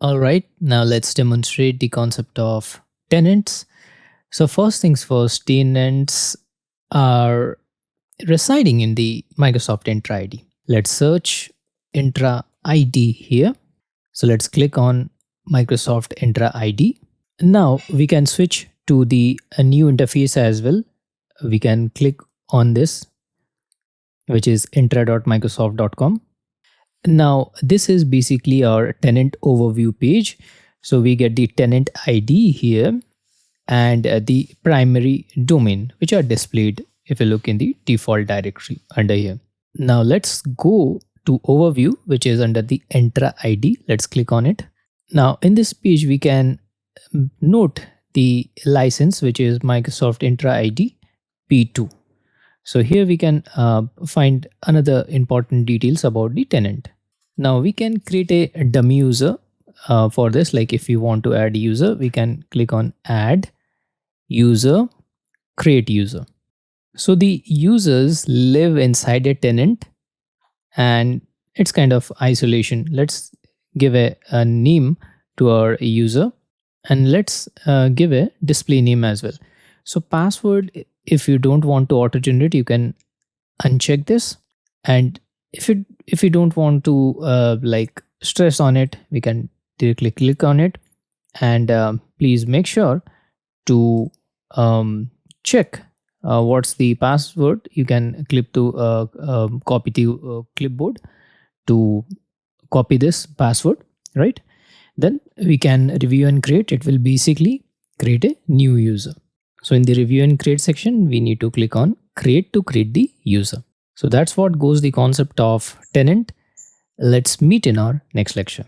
All right, now let's demonstrate the concept of tenants. So first things first, tenants are residing in the Microsoft Entra ID. Let's search Entra ID here. So let's click on Microsoft Entra ID. Now we can switch to the new interface as well. We can click on this, which is entra.microsoft.com. Now, this is basically our tenant overview page. So we get the tenant ID here and the primary domain, which are displayed if you look in the default directory under here. Now let's go to overview, which is under the Entra ID. Let's click on it. Now in this page, we can note the license, which is Microsoft Entra ID P2. So here we can find another important details about the tenant. Now we can create a dummy user for this. Like if you want to add user, we can click on add user, create user. So the users live inside a tenant and it's kind of isolation. Let's give a name to our user and let's give a display name as well. So password, if you don't want to auto generate, you can uncheck this. And if you don't want to like stress on it, we can directly click on it. And please make sure to check what's the password. You can click to copy to clipboard to copy this password, right? Then we can review and create. It will basically create a new user. So in the review and create section, we need to click on create to create the user. So that's what goes the concept of tenant. Let's meet in our next lecture.